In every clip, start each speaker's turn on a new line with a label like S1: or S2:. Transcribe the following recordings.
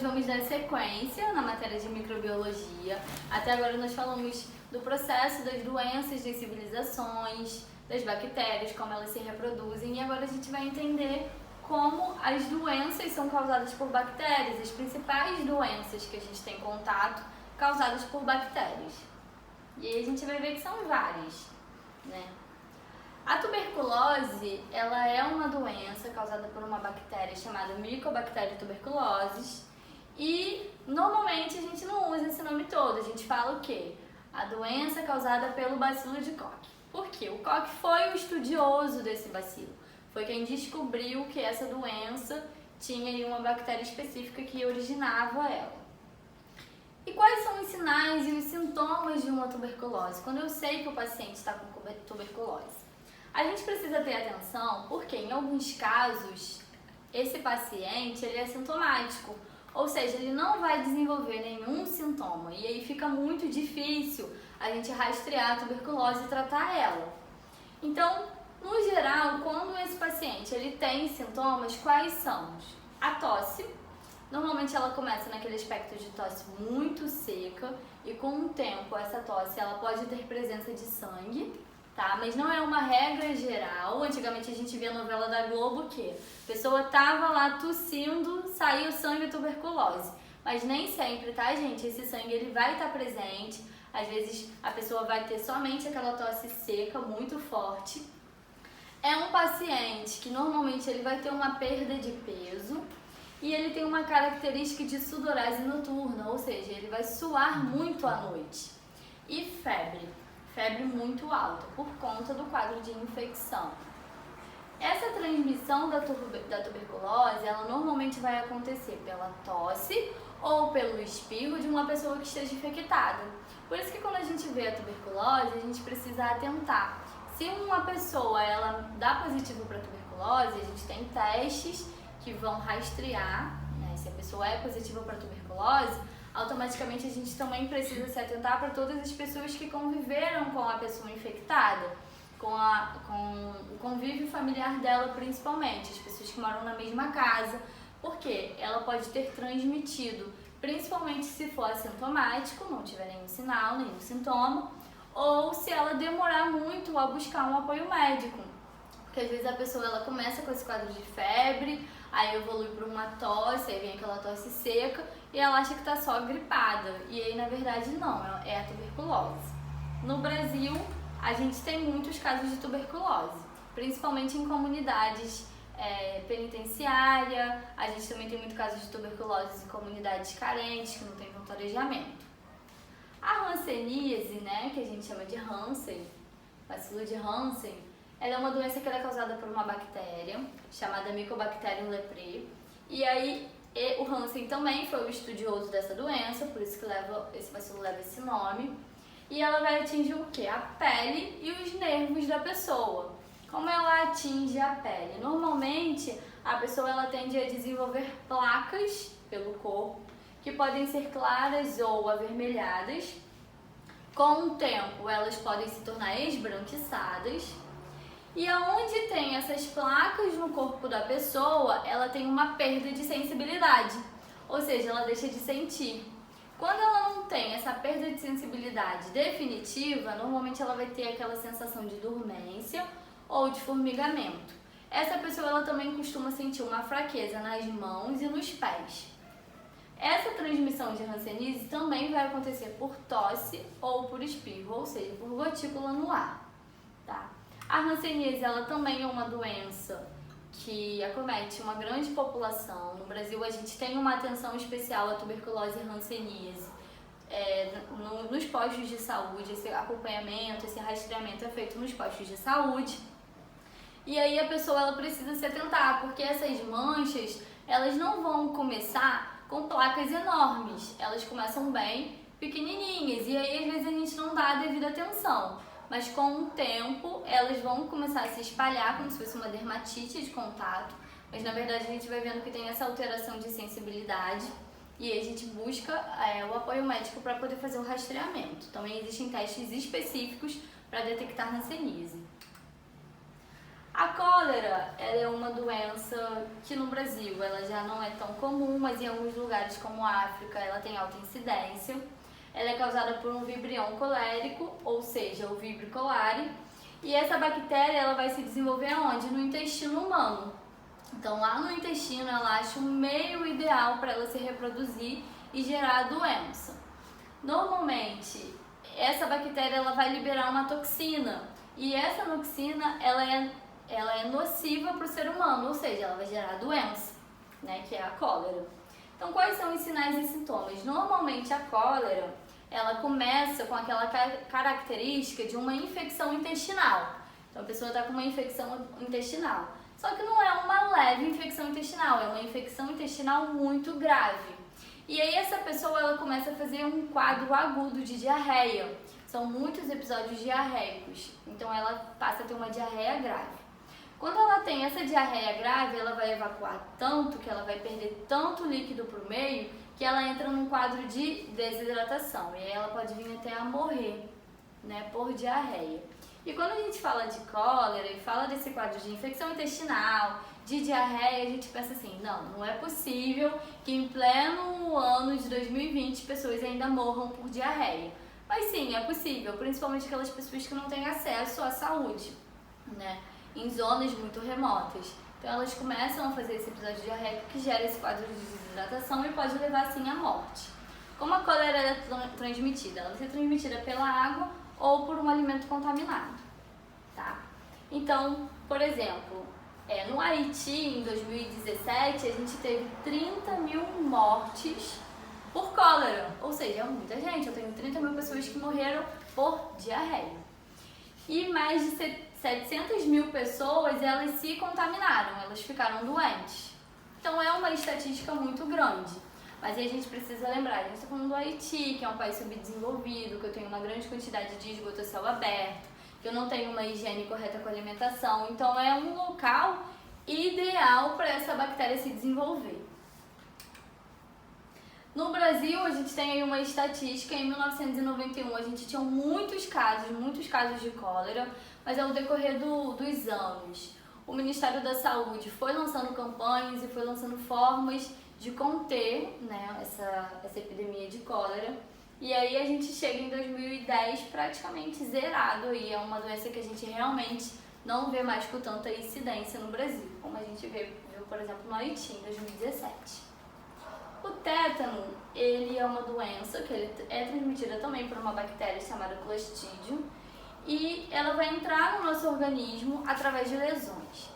S1: vamos dar sequência na matéria de microbiologia. Até agora nós falamos do processo das doenças das civilizações, das bactérias, como elas se reproduzem, e agora a gente vai entender como as doenças são causadas por bactérias, as principais doenças que a gente tem contato causadas por bactérias. E aí a gente vai ver que são várias, né? A tuberculose, ela é uma doença causada por uma bactéria chamada Mycobacterium tuberculosis e normalmente a gente não usa esse nome todo, a gente fala o quê? A doença causada pelo bacilo de Koch. Por quê? O Koch foi o estudioso desse bacilo, foi quem descobriu que essa doença tinha aí uma bactéria específica que originava ela. E quais são os sinais e os sintomas de uma tuberculose? Quando eu sei que o paciente está com tuberculose? A gente precisa ter atenção porque em alguns casos esse paciente ele é sintomático, ou seja, ele não vai desenvolver nenhum sintoma e aí fica muito difícil a gente rastrear a tuberculose e tratar ela. Então, no geral, quando esse paciente ele tem sintomas, quais são? A tosse, normalmente ela começa naquele aspecto de tosse muito seca e com o tempo essa tosse ela pode ter presença de sangue. Tá? Mas não é uma regra geral. Antigamente a gente via a novela da Globo que a pessoa tava lá tossindo, saiu sangue e tuberculose. Mas nem sempre, tá, gente? Esse sangue ele vai estar presente. Às vezes a pessoa vai ter somente aquela tosse seca, muito forte. É um paciente que normalmente ele vai ter uma perda de peso e ele tem uma característica de sudorese noturna, ou seja, ele vai suar muito à noite. E febre muito alta, por conta do quadro de infecção. Essa transmissão da tuberculose, ela normalmente vai acontecer pela tosse ou pelo espirro de uma pessoa que esteja infectada. Por isso que quando a gente vê a tuberculose, a gente precisa atentar. Se uma pessoa ela dá positivo para tuberculose, a gente tem testes que vão rastrear, né, se a pessoa é positiva para tuberculose, automaticamente a gente também precisa se atentar para todas as pessoas que conviveram com a pessoa infectada, com o convívio familiar dela principalmente, as pessoas que moram na mesma casa, porque ela pode ter transmitido, principalmente se for assintomático, não tiver nenhum sinal, nenhum sintoma, ou se ela demorar muito a buscar um apoio médico. Porque às vezes a pessoa ela começa com esse quadro de febre, aí evolui para uma tosse, aí vem aquela tosse seca e ela acha que está só gripada. E aí na verdade não, é a tuberculose. No Brasil, a gente tem muitos casos de tuberculose, principalmente em comunidades penitenciárias. A gente também tem muitos casos de tuberculose em comunidades carentes, que não tem vantarejamento. A hanseníase, né, que a gente chama de Hansen, bacilo de Hansen, ela é uma doença que é causada por uma bactéria chamada Mycobacterium leprae. E aí o Hansen também foi o estudioso dessa doença, por isso que esse bacilo leva esse nome. E ela vai atingir o quê? A pele e os nervos da pessoa. Como ela atinge a pele? Normalmente a pessoa ela tende a desenvolver placas pelo corpo que podem ser claras ou avermelhadas. Com o tempo elas podem se tornar esbranquiçadas. E aonde tem essas placas no corpo da pessoa, ela tem uma perda de sensibilidade, ou seja, ela deixa de sentir. Quando ela não tem essa perda de sensibilidade definitiva, normalmente ela vai ter aquela sensação de dormência ou de formigamento. Essa pessoa ela também costuma sentir uma fraqueza nas mãos e nos pés. Essa transmissão de hanseníase também vai acontecer por tosse ou por espirro, ou seja, por gotícula no ar, tá? A hanseníase ela também é uma doença que acomete uma grande população. No Brasil a gente tem uma atenção especial à tuberculose e hanseníase. Nos postos de saúde, esse acompanhamento, esse rastreamento é feito nos postos de saúde. E aí a pessoa ela precisa se atentar, porque essas manchas elas não vão começar com placas enormes, elas começam bem pequenininhas e aí às vezes a gente não dá a devida atenção. Mas com o tempo elas vão começar a se espalhar como se fosse uma dermatite de contato, mas na verdade a gente vai vendo que tem essa alteração de sensibilidade e aí a gente busca o apoio médico para poder fazer o rastreamento. Também existem testes específicos para detectar hanseníase. A cólera, ela é uma doença que no Brasil ela já não é tão comum, mas em alguns lugares como a África ela tem alta incidência. Ela é causada por um vibrião colérico, ou seja, o Vibrio cholerae, e essa bactéria ela vai se desenvolver aonde? No intestino humano. Então lá no intestino ela acha um meio ideal para ela se reproduzir e gerar a doença. Normalmente essa bactéria ela vai liberar uma toxina e essa toxina ela é nociva para o ser humano, ou seja, ela vai gerar a doença, né, que é a cólera. Então quais são os sinais e sintomas? Normalmente a cólera ela começa com aquela característica de uma infecção intestinal. Então a pessoa está com uma infecção intestinal. Só que não é uma leve infecção intestinal, é uma infecção intestinal muito grave. E aí essa pessoa ela começa a fazer um quadro agudo de diarreia. São muitos episódios diarreicos, então ela passa a ter uma diarreia grave. Quando ela tem essa diarreia grave, ela vai evacuar tanto, que ela vai perder tanto líquido para o meio, que ela entra num quadro de desidratação. E aí ela pode vir até a morrer, né, por diarreia. E quando a gente fala de cólera e fala desse quadro de infecção intestinal, de diarreia, a gente pensa assim, não é possível que em pleno ano de 2020 pessoas ainda morram por diarreia. Mas sim, é possível, principalmente aquelas pessoas que não têm acesso à saúde, né, em zonas muito remotas. Então elas começam a fazer esse episódio diarreico que gera esse quadro de desidratação e pode levar assim à morte. Como a cólera é transmitida? Ela vai ser transmitida pela água ou por um alimento contaminado, tá? Então, por exemplo, no Haiti, em 2017, a gente teve 30 mil mortes por cólera, ou seja, é muita gente. Eu tenho 30 mil pessoas que morreram por diarreia. E mais de 700 mil pessoas, elas se contaminaram, elas ficaram doentes. Então é uma estatística muito grande. Mas aí a gente precisa lembrar, a gente está falando do Haiti, que é um país subdesenvolvido, que eu tenho uma grande quantidade de esgoto a céu aberto, que eu não tenho uma higiene correta com a alimentação. Então é um local ideal para essa bactéria se desenvolver. No Brasil, a gente tem aí uma estatística, em 1991 a gente tinha muitos casos de cólera, mas ao decorrer dos anos, o Ministério da Saúde foi lançando campanhas e foi lançando formas de conter, né, essa epidemia de cólera. E aí a gente chega em 2010 praticamente zerado aí, é uma doença que a gente realmente não vê mais com tanta incidência no Brasil, como a gente viu, por exemplo, no Haiti em 2017. O tétano, ele é uma doença que ele é transmitida também por uma bactéria chamada Clostridium e ela vai entrar no nosso organismo através de lesões.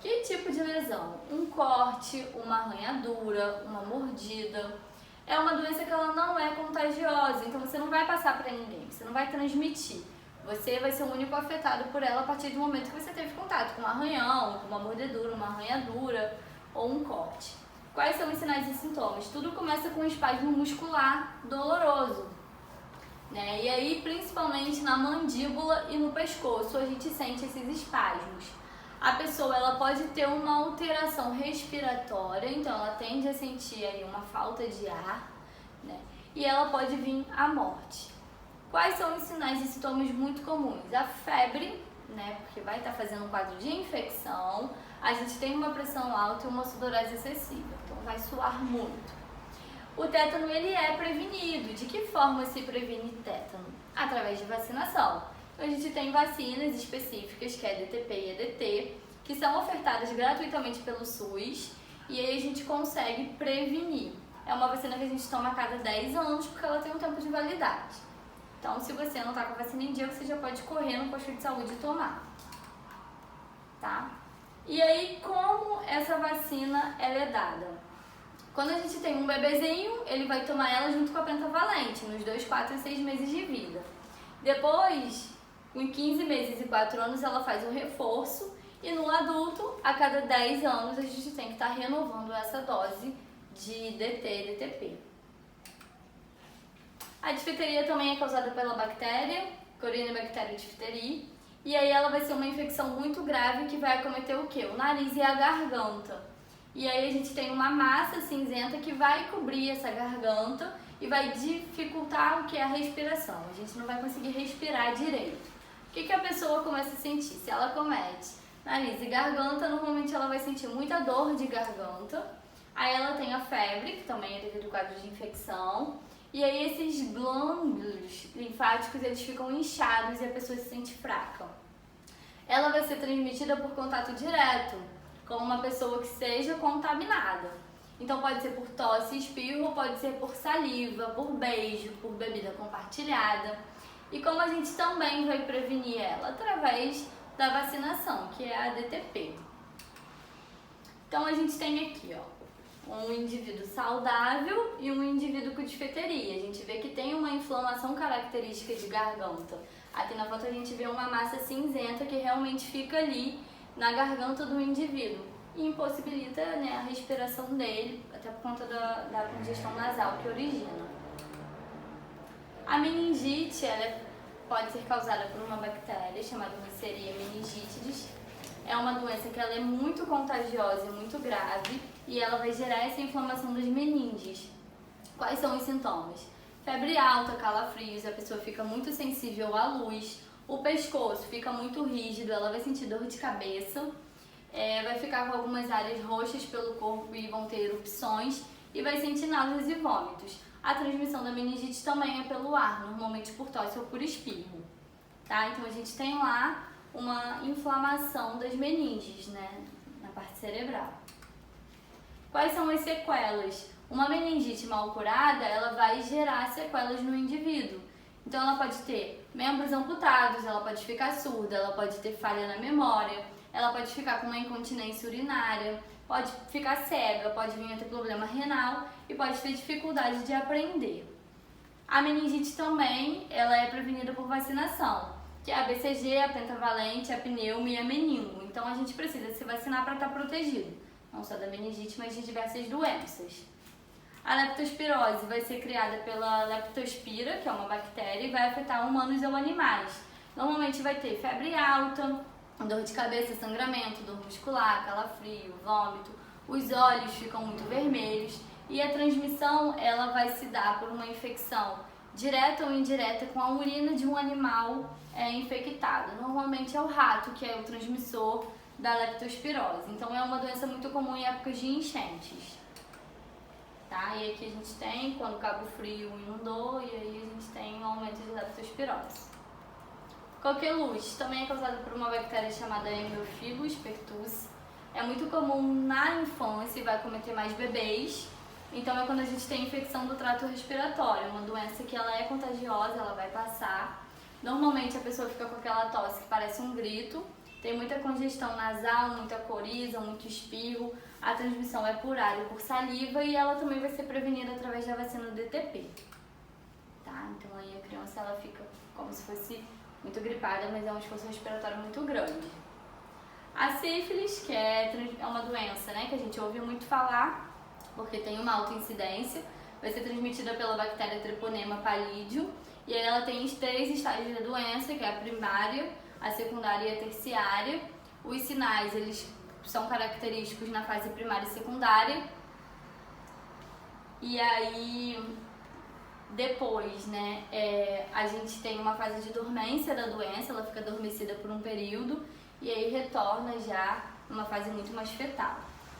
S1: Que tipo de lesão? Um corte, uma arranhadura, uma mordida. É uma doença que ela não é contagiosa, então você não vai passar para ninguém, você não vai transmitir. Você vai ser o único afetado por ela a partir do momento que você teve contato com um arranhão, com uma mordedura, uma arranhadura ou um corte. Quais são os sinais e sintomas? Tudo começa com um espasmo muscular doloroso, né? E aí, principalmente na mandíbula e no pescoço, a gente sente esses espasmos. A pessoa ela pode ter uma alteração respiratória, então ela tende a sentir aí uma falta de ar, né? E ela pode vir à morte. Quais são os sinais e sintomas muito comuns? A febre, né? Porque vai estar fazendo um quadro de infecção. A gente tem uma pressão alta e uma sudorese excessiva, então vai suar muito. O tétano ele é prevenido. De que forma se previne tétano? Através de vacinação. Então a gente tem vacinas específicas, que é DTP e EDT, que são ofertadas gratuitamente pelo SUS e aí a gente consegue prevenir. É uma vacina que a gente toma a cada 10 anos porque ela tem um tempo de validade. Então se você não está com a vacina em dia, você já pode correr no posto de saúde e tomar. Tá? E aí, como essa vacina ela é dada? Quando a gente tem um bebezinho, ele vai tomar ela junto com a pentavalente, nos 2, 4 e 6 meses de vida. Depois, em 15 meses e 4 anos, ela faz um reforço. E no adulto, a cada 10 anos, a gente tem que estar renovando essa dose de DT e DTP. A difteria também é causada pela bactéria, Corynebacterium diphtheriae. E aí ela vai ser uma infecção muito grave que vai acometer o quê? O nariz e a garganta. E aí a gente tem uma massa cinzenta que vai cobrir essa garganta e vai dificultar o que é a respiração. A gente não vai conseguir respirar direito. O que a pessoa começa a sentir? Se ela comete Nariz e garganta, normalmente ela vai sentir muita dor de garganta. Aí ela tem a febre, que também é devido ao quadro de infecção. E aí esses glândulos linfáticos, eles ficam inchados e a pessoa se sente fraca. Ela vai ser transmitida por contato direto com uma pessoa que seja contaminada. Então pode ser por tosse e espirro, pode ser por saliva, por beijo, por bebida compartilhada. E como a gente também vai prevenir ela? Através da vacinação, que é a DTP. Então a gente tem aqui, ó, um indivíduo saudável e um indivíduo com difteria. A gente vê que tem uma inflamação característica de garganta. Aqui na foto a gente vê uma massa cinzenta que realmente fica ali na garganta do indivíduo e impossibilita, né, a respiração dele, até por conta da congestão nasal que origina. A meningite, ela pode ser causada por uma bactéria chamada Neisseria meningitidis. É uma doença que ela é muito contagiosa e muito grave e ela vai gerar essa inflamação das meninges. Quais são os sintomas? Febre alta, calafrios, a pessoa fica muito sensível à luz, o pescoço fica muito rígido, ela vai sentir dor de cabeça, vai ficar com algumas áreas roxas pelo corpo e vão ter erupções e vai sentir náuseas e vômitos. A transmissão da meningite também é pelo ar, normalmente por tosse ou por espirro, tá? Então a gente tem lá uma inflamação das meninges, né, na parte cerebral. Quais são as sequelas? Uma meningite mal curada, ela vai gerar sequelas no indivíduo. Então ela pode ter membros amputados, ela pode ficar surda, ela pode ter falha na memória, ela pode ficar com uma incontinência urinária, pode ficar cega, pode vir a ter problema renal e pode ter dificuldade de aprender. A meningite também, ela é prevenida por vacinação, que é a BCG, a pentavalente, a pneumo e a meningo. Então a gente precisa se vacinar para estar protegido, não só da meningite, mas de diversas doenças. A leptospirose vai ser criada pela leptospira, que é uma bactéria, e vai afetar humanos ou animais. Normalmente vai ter febre alta, dor de cabeça, sangramento, dor muscular, calafrio, vômito, os olhos ficam muito vermelhos e a transmissão ela vai se dar por uma infecção direta ou indireta com a urina de um animal infectado. Normalmente é o rato que é o transmissor da leptospirose. Então é uma doença muito comum em épocas de enchentes. Tá? E aqui a gente tem quando o Cabo Frio inundou e aí a gente tem um aumento de leptospirose. Coqueluche também é causado por uma bactéria chamada Haemophilus pertussis. É muito comum na infância e vai cometer mais bebês. Então é quando a gente tem infecção do trato respiratório, uma doença que ela é contagiosa, ela vai passar. Normalmente a pessoa fica com aquela tosse que parece um grito, tem muita congestão nasal, muita coriza, muito espirro. A transmissão é por ar e por saliva e ela também vai ser prevenida através da vacina do DTP. Tá? Então aí a criança ela fica como se fosse muito gripada, mas é um esforço respiratório muito grande. A sífilis, que é uma doença, né, que a gente ouve muito falar, porque tem uma alta incidência, vai ser transmitida pela bactéria Treponema pallidum, e aí ela tem os 3 estágios da doença, que é a primária, a secundária e a terciária. Os sinais, eles são característicos na fase primária e secundária, e aí depois, né, a gente tem uma fase de dormência da doença, ela fica adormecida por um período e aí retorna já numa fase muito mais fetal.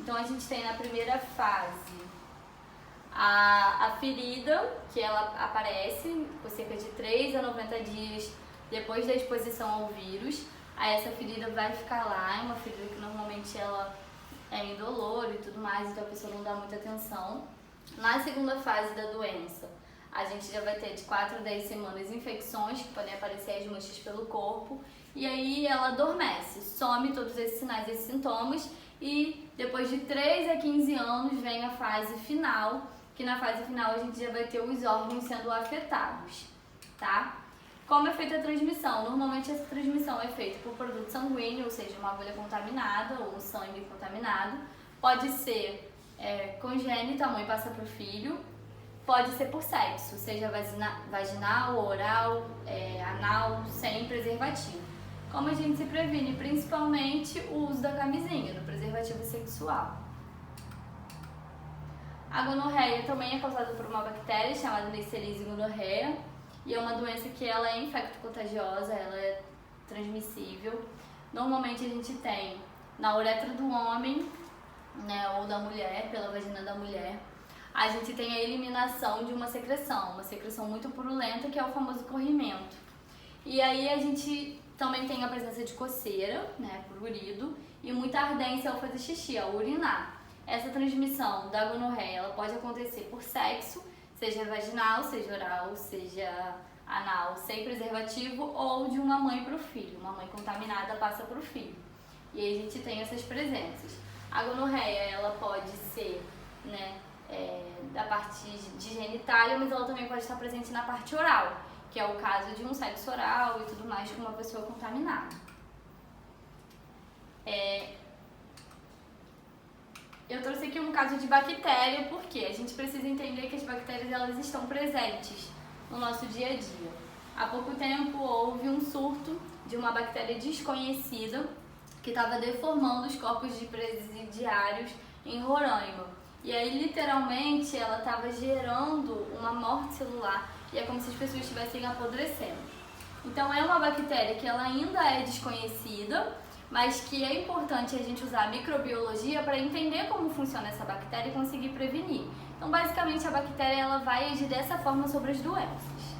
S1: Então a gente tem na primeira fase a ferida, que ela aparece por cerca de 3 a 90 dias depois da exposição ao vírus. Aí essa ferida vai ficar lá, é uma ferida que normalmente ela é indolor e tudo mais, então a pessoa não dá muita atenção. Na segunda fase da doença, a gente já vai ter de 4 a 10 semanas infecções, que podem aparecer as manchas pelo corpo, e aí ela adormece, some todos esses sinais, esses sintomas, e depois de 3 a 15 anos vem a fase final, que na fase final a gente já vai ter os órgãos sendo afetados, tá? Como é feita a transmissão? Normalmente essa transmissão é feita por produto sanguíneo, ou seja, uma agulha contaminada ou um sangue contaminado. Pode ser congênita, a mãe passa para o filho. Pode ser por sexo, seja vaginal, oral, anal, sem preservativo. Como a gente se previne? Principalmente o uso da camisinha, do preservativo sexual. A gonorreia também é causada por uma bactéria chamada Neisseria gonorrhea e é uma doença que ela é infecto-contagiosa, ela é transmissível. Normalmente a gente tem na uretra do homem, né, ou da mulher, pela vagina da mulher, a gente tem a eliminação de uma secreção muito purulenta, que é o famoso corrimento. E aí a gente também tem a presença de coceira, né, prurido, e muita ardência ao fazer xixi, ao urinar. Essa transmissão da gonorreia, ela pode acontecer por sexo, seja vaginal, seja oral, seja anal, sem preservativo, ou de uma mãe para o filho. Uma mãe contaminada passa para o filho. E aí a gente tem essas presenças. A gonorreia, ela pode ser, né, da parte de genitália, mas ela também pode estar presente na parte oral, que é o caso de um sexo oral e tudo mais com uma pessoa contaminada. Eu trouxe aqui um caso de bactéria, porque a gente precisa entender que as bactérias, elas estão presentes no nosso dia a dia. Há pouco tempo houve um surto de uma bactéria desconhecida que estava deformando os corpos de presidiários em Roraima. E aí, literalmente, ela estava gerando uma morte celular e é como se as pessoas estivessem apodrecendo. Então, é uma bactéria que ela ainda é desconhecida, mas que é importante a gente usar a microbiologia para entender como funciona essa bactéria e conseguir prevenir. Então, basicamente, a bactéria ela vai agir dessa forma sobre as doenças.